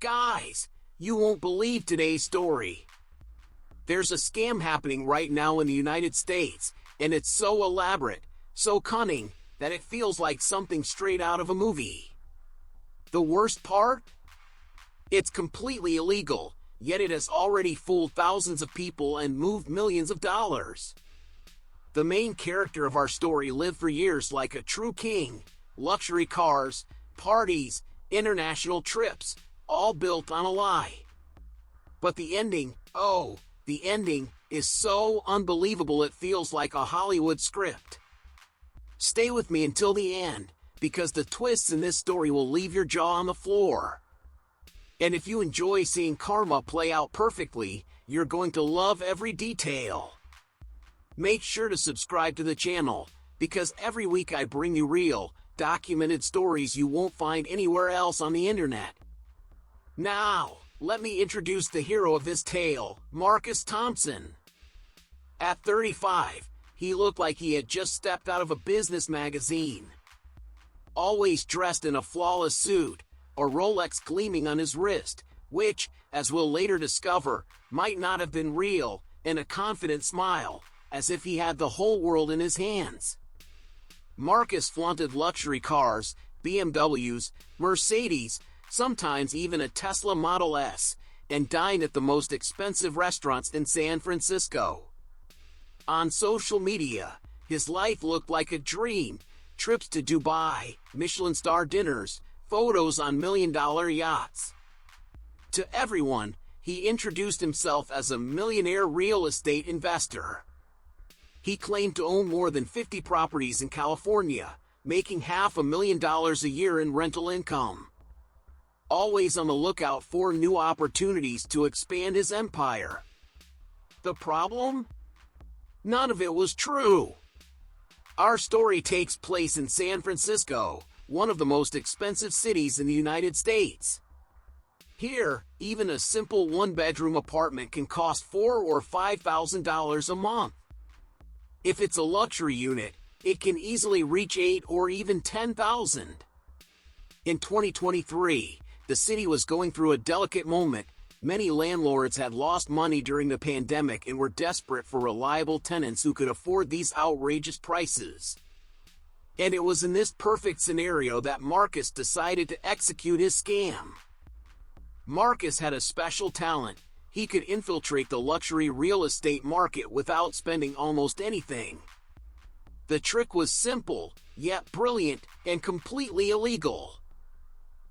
Guys, you won't believe today's story. There's a scam happening right now in the United States, and it's so elaborate, so cunning, that it feels like something straight out of a movie. The worst part? It's completely illegal, yet it has already fooled thousands of people and moved millions of dollars. The main character of our story lived for years like a true king. Luxury cars, parties, international trips, all built on a lie. But the ending, the ending is so unbelievable it feels like a Hollywood script. Stay with me until the end, because the twists in this story will leave your jaw on the floor. And if you enjoy seeing karma play out perfectly, you're going to love every detail. Make sure to subscribe to the channel, because every week I bring you real, documented stories you won't find anywhere else on the internet. Now, let me introduce the hero of this tale, Marcus Thompson. At 35, he looked like he had just stepped out of a business magazine. Always dressed in a flawless suit, a Rolex gleaming on his wrist, which, as we'll later discover, might not have been real, and a confident smile, as if he had the whole world in his hands. Marcus flaunted luxury cars, BMWs, Mercedes, sometimes even a Tesla Model S, and dined at the most expensive restaurants in San Francisco. On social media, his life looked like a dream. Trips to Dubai, Michelin-star dinners, photos on million-dollar yachts. To everyone, he introduced himself as a millionaire real estate investor. He claimed to own more than 50 properties in California, making $500,000 a year in rental income. Always on the lookout for new opportunities to expand his empire. The problem? None of it was true. Our story takes place in San Francisco, one of the most expensive cities in the United States. Here, even a simple one-bedroom apartment can cost $4,000 or $5,000 a month. If it's a luxury unit, it can easily reach $8,000 or even $10,000. In 2023, the city was going through a delicate moment. Many landlords had lost money during the pandemic and were desperate for reliable tenants who could afford these outrageous prices. And it was in this perfect scenario that Marcus decided to execute his scam. Marcus had a special talent. He could infiltrate the luxury real estate market without spending almost anything. The trick was simple, yet brilliant, and completely illegal.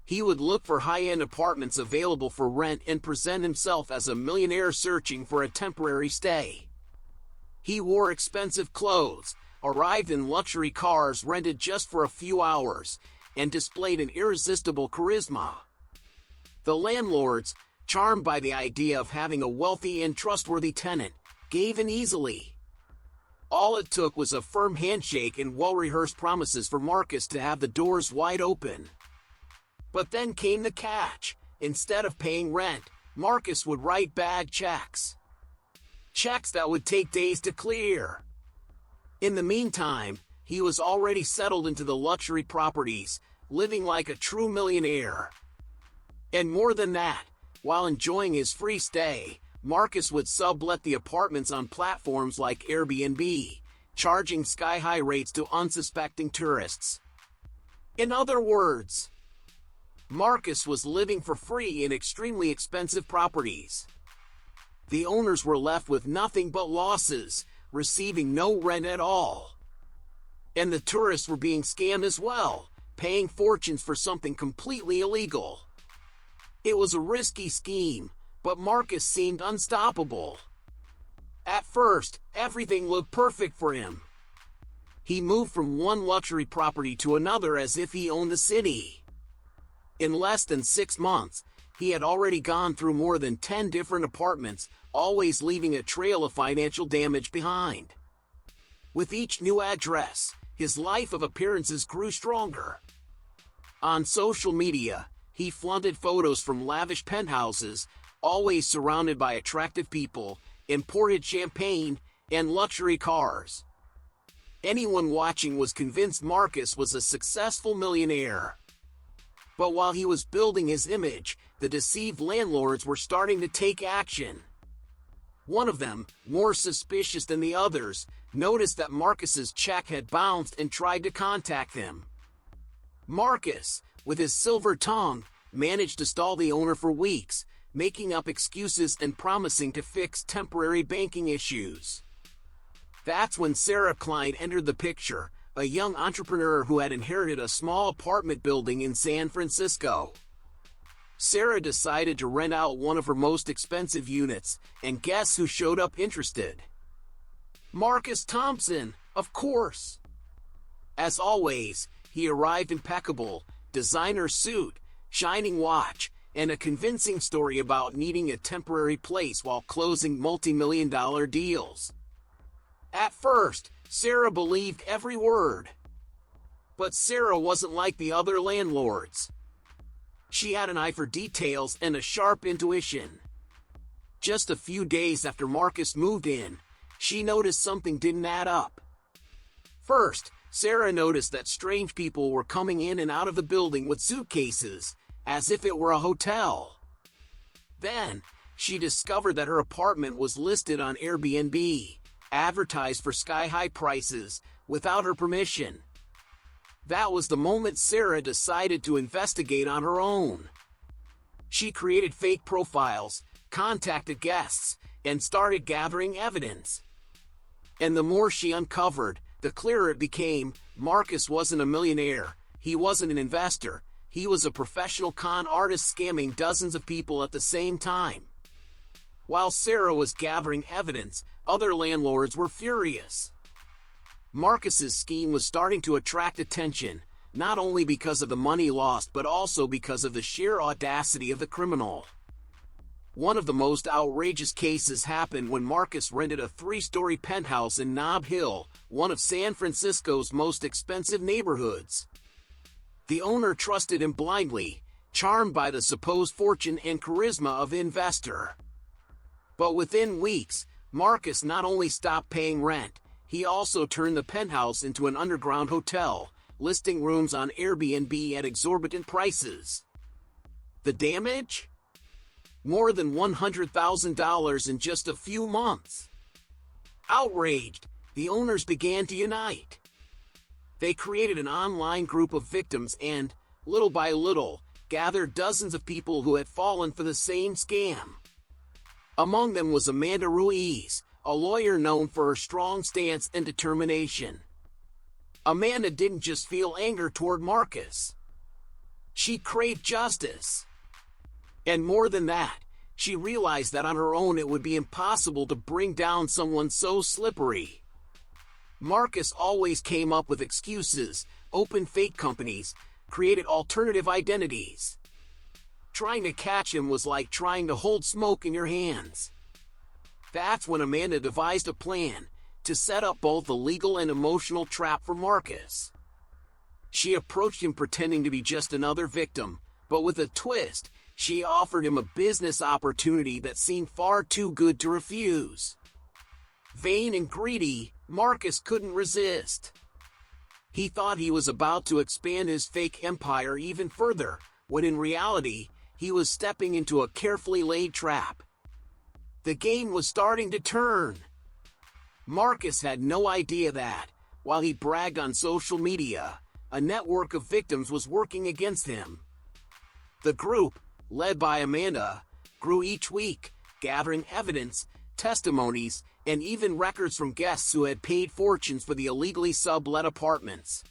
He would look for high-end apartments available for rent and present himself as a millionaire searching for a temporary stay. He wore expensive clothes, arrived in luxury cars rented just for a few hours, and displayed an irresistible charisma. The landlords, charmed by the idea of having a wealthy and trustworthy tenant, gave in easily. All it took was a firm handshake and well-rehearsed promises for Marcus to have the doors wide open. But then came the catch. Instead of paying rent, Marcus would write bad checks. Checks that would take days to clear. In the meantime, he was already settled into the luxury properties, living like a true millionaire. And more than that, while enjoying his free stay, Marcus would sublet the apartments on platforms like Airbnb, charging sky-high rates to unsuspecting tourists. In other words, Marcus was living for free in extremely expensive properties. The owners were left with nothing but losses, receiving no rent at all. And the tourists were being scammed as well, paying fortunes for something completely illegal. It was a risky scheme, but Marcus seemed unstoppable. At first, everything looked perfect for him. He moved from one luxury property to another as if he owned the city. In less than 6 months, he had already gone through more than 10 different apartments, always leaving a trail of financial damage behind. With each new address, his life of appearances grew stronger. On social media, he flaunted photos from lavish penthouses, always surrounded by attractive people, imported champagne, and luxury cars. Anyone watching was convinced Marcus was a successful millionaire. But while he was building his image, the deceived landlords were starting to take action. One of them, more suspicious than the others, noticed that Marcus's check had bounced and tried to contact him. Marcus, with his silver tongue, managed to stall the owner for weeks, making up excuses and promising to fix temporary banking issues. That's when Sarah Klein entered the picture, a young entrepreneur who had inherited a small apartment building in San Francisco. Sarah decided to rent out one of her most expensive units, and guess who showed up interested? Marcus Thompson, of course. As always, he arrived impeccable, designer suit, shining watch, and a convincing story about needing a temporary place while closing multi-million-dollar deals. At first, Sarah believed every word. But Sarah wasn't like the other landlords. She had an eye for details and a sharp intuition. Just a few days after Marcus moved in, she noticed something didn't add up. First, Sarah noticed that strange people were coming in and out of the building with suitcases, as if it were a hotel. Then, she discovered that her apartment was listed on Airbnb, advertised for sky-high prices, without her permission. That was the moment Sarah decided to investigate on her own. She created fake profiles, contacted guests, and started gathering evidence. And the more she uncovered, the clearer it became. Marcus wasn't a millionaire, he wasn't an investor, he was a professional con artist scamming dozens of people at the same time. While Sarah was gathering evidence, other landlords were furious. Marcus's scheme was starting to attract attention, not only because of the money lost but also because of the sheer audacity of the criminal. One of the most outrageous cases happened when Marcus rented a 3-story penthouse in Nob Hill, one of San Francisco's most expensive neighborhoods. The owner trusted him blindly, charmed by the supposed fortune and charisma of the investor. But within weeks, Marcus not only stopped paying rent, he also turned the penthouse into an underground hotel, listing rooms on Airbnb at exorbitant prices. The damage? More than $100,000 in just a few months. Outraged, the owners began to unite. They created an online group of victims and, little by little, gathered dozens of people who had fallen for the same scam. Among them was Amanda Ruiz, a lawyer known for her strong stance and determination. Amanda didn't just feel anger toward Marcus. She craved justice. And more than that, she realized that on her own it would be impossible to bring down someone so slippery. Marcus always came up with excuses, opened fake companies, created alternative identities. Trying to catch him was like trying to hold smoke in your hands. That's when Amanda devised a plan to set up both a legal and emotional trap for Marcus. She approached him pretending to be just another victim, but with a twist. She offered him a business opportunity that seemed far too good to refuse. Vain and greedy, Marcus couldn't resist. He thought he was about to expand his fake empire even further, when in reality, he was stepping into a carefully laid trap. The game was starting to turn. Marcus had no idea that, while he bragged on social media, a network of victims was working against him. The group, led by Amanda, grew each week, gathering evidence, testimonies, and even records from guests who had paid fortunes for the illegally sublet apartments.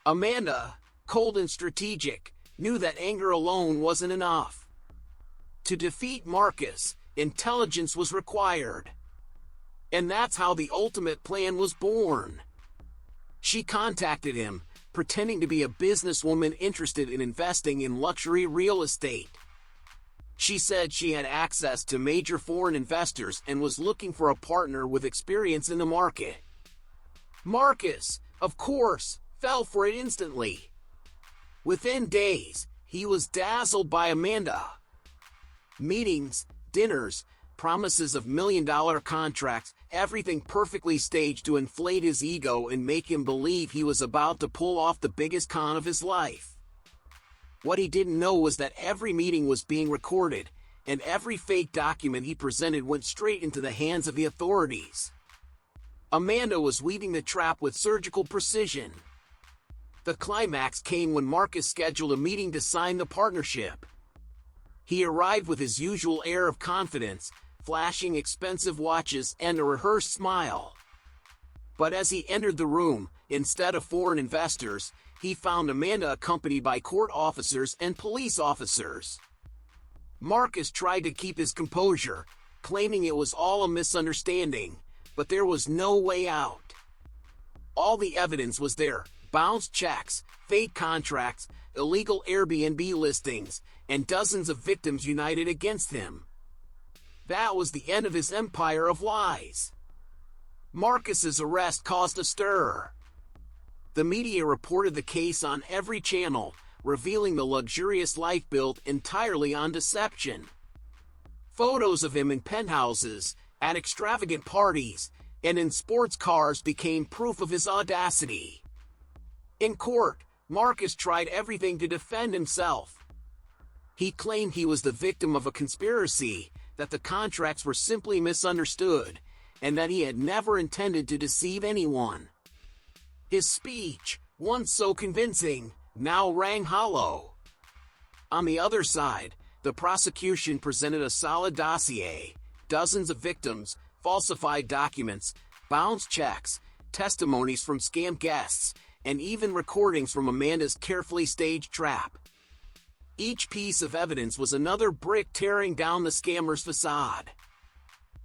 Amanda, cold and strategic, knew that anger alone wasn't enough. To defeat Marcus, intelligence was required. And that's how the ultimate plan was born. She contacted him, pretending to be a businesswoman interested in investing in luxury real estate. She said she had access to major foreign investors and was looking for a partner with experience in the market. Marcus, of course, fell for it instantly. Within days, he was dazzled by Amanda. Meetings, dinners, promises of million-dollar contracts, everything perfectly staged to inflate his ego and make him believe he was about to pull off the biggest con of his life. What he didn't know was that every meeting was being recorded, and every fake document he presented went straight into the hands of the authorities. Amanda was weaving the trap with surgical precision. The climax came when Marcus scheduled a meeting to sign the partnership. He arrived with his usual air of confidence, flashing expensive watches and a rehearsed smile. But as he entered the room, instead of foreign investors, he found Amanda accompanied by court officers and police officers. Marcus tried to keep his composure, claiming it was all a misunderstanding, but there was no way out. All the evidence was there: bounced checks, fake contracts, illegal Airbnb listings, and dozens of victims united against him. That was the end of his empire of lies. Marcus's arrest caused a stir. The media reported the case on every channel, revealing the luxurious life built entirely on deception. Photos of him in penthouses, at extravagant parties, and in sports cars became proof of his audacity. In court, Marcus tried everything to defend himself. He claimed he was the victim of a conspiracy, that the contracts were simply misunderstood, and that he had never intended to deceive anyone. His speech, once so convincing, now rang hollow. On the other side, the prosecution presented a solid dossier: dozens of victims, falsified documents, bounced checks, testimonies from scam guests, and even recordings from Amanda's carefully staged trap. Each piece of evidence was another brick tearing down the scammer's facade.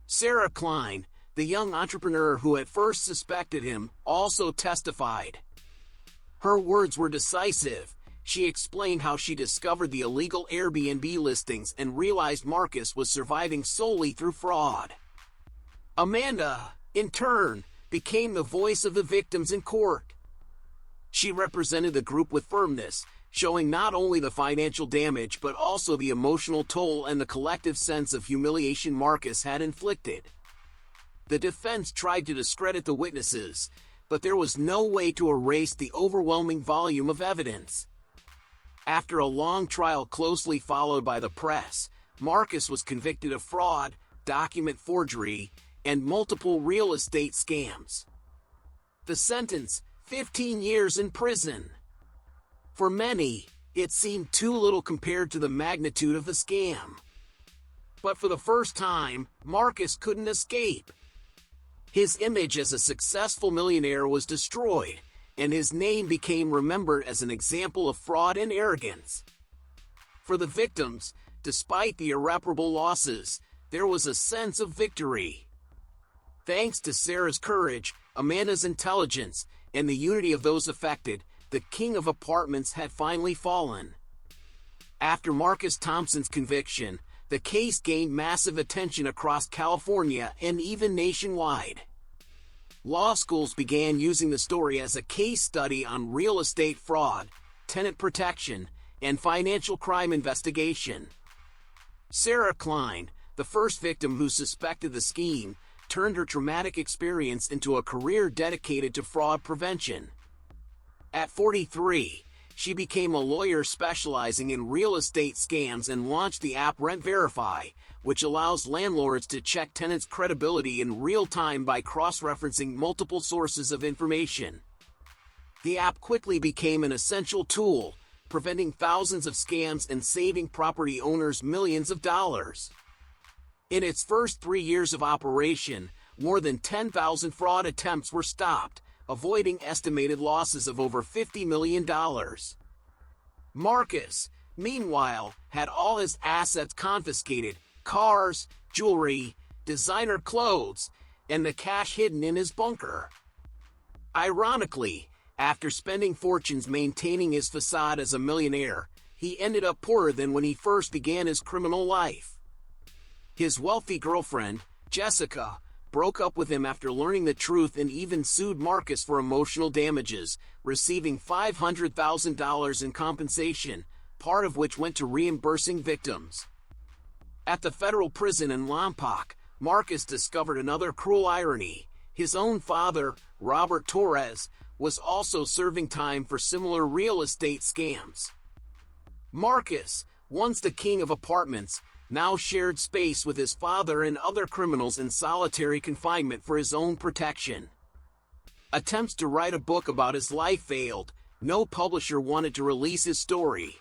Sarah Klein, the young entrepreneur who at first suspected him, also testified. Her words were decisive. She explained how she discovered the illegal Airbnb listings and realized Marcus was surviving solely through fraud. Amanda, in turn, became the voice of the victims in court. She represented the group with firmness, showing not only the financial damage but also the emotional toll and the collective sense of humiliation Marcus had inflicted. The defense tried to discredit the witnesses, but there was no way to erase the overwhelming volume of evidence. After a long trial closely followed by the press, Marcus was convicted of fraud, document forgery, and multiple real estate scams. The sentence: 15 years in prison. For many, it seemed too little compared to the magnitude of the scam. But for the first time, Marcus couldn't escape. His image as a successful millionaire was destroyed, and his name became remembered as an example of fraud and arrogance. For the victims, despite the irreparable losses, there was a sense of victory. Thanks to Sarah's courage, Amanda's intelligence, and the unity of those affected, the king of apartments had finally fallen. After Marcus Thompson's conviction, the case gained massive attention across California and even nationwide. Law schools began using the story as a case study on real estate fraud, tenant protection, and financial crime investigation. Sarah Klein, the first victim who suspected the scheme, turned her traumatic experience into a career dedicated to fraud prevention. At 43, she became a lawyer specializing in real estate scams and launched the app Rent Verify, which allows landlords to check tenants' credibility in real time by cross-referencing multiple sources of information. The app quickly became an essential tool, preventing thousands of scams and saving property owners millions of dollars. In its first 3 years of operation, more than 10,000 fraud attempts were stopped, avoiding estimated losses of over $50 million. Marcus, meanwhile, had all his assets confiscated: cars, jewelry, designer clothes, and the cash hidden in his bunker. Ironically, after spending fortunes maintaining his facade as a millionaire, he ended up poorer than when he first began his criminal life. His wealthy girlfriend, Jessica, broke up with him after learning the truth and even sued Marcus for emotional damages, receiving $500,000 in compensation, part of which went to reimbursing victims. At the federal prison in Lompoc, Marcus discovered another cruel irony. His own father, Robert Torres, was also serving time for similar real estate scams. Marcus, once the king of apartments, now shared space with his father and other criminals in solitary confinement for his own protection. Attempts to write a book about his life failed. No publisher wanted to release his story.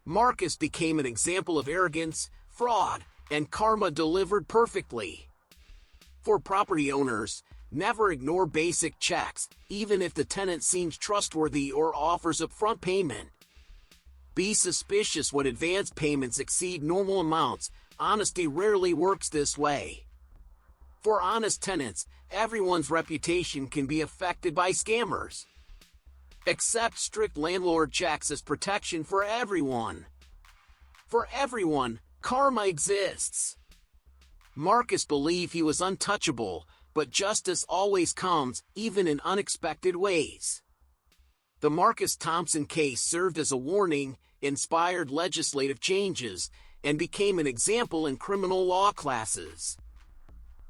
Marcus became an example of arrogance, fraud, and karma delivered perfectly. For property owners, never ignore basic checks, even if the tenant seems trustworthy or offers upfront payment. Be suspicious when advance payments exceed normal amounts. Honesty rarely works this way. For honest tenants, everyone's reputation can be affected by scammers. Accept strict landlord checks as protection for everyone. For everyone, karma exists. Marcus believed he was untouchable, but justice always comes, even in unexpected ways. The Marcus Thompson case served as a warning, inspired legislative changes, and became an example in criminal law classes.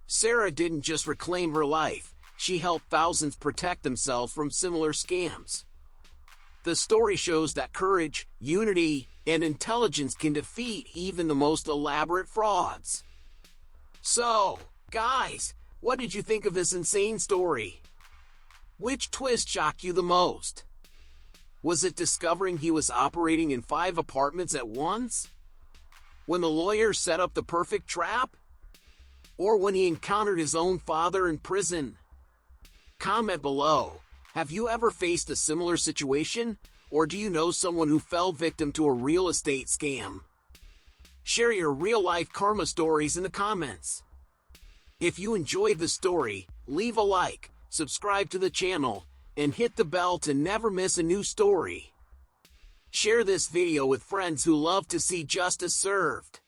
Sarah didn't just reclaim her life, she helped thousands protect themselves from similar scams. The story shows that courage, unity, and intelligence can defeat even the most elaborate frauds. So, guys, what did you think of this insane story? Which twist shocked you the most? Was it discovering he was operating in 5 apartments at once? When the lawyer set up the perfect trap? Or when he encountered his own father in prison? Comment below. Have you ever faced a similar situation? Or do you know someone who fell victim to a real estate scam? Share your real-life karma stories in the comments. If you enjoyed the story, leave a like, subscribe to the channel, and hit the bell to never miss a new story. Share this video with friends who love to see justice served.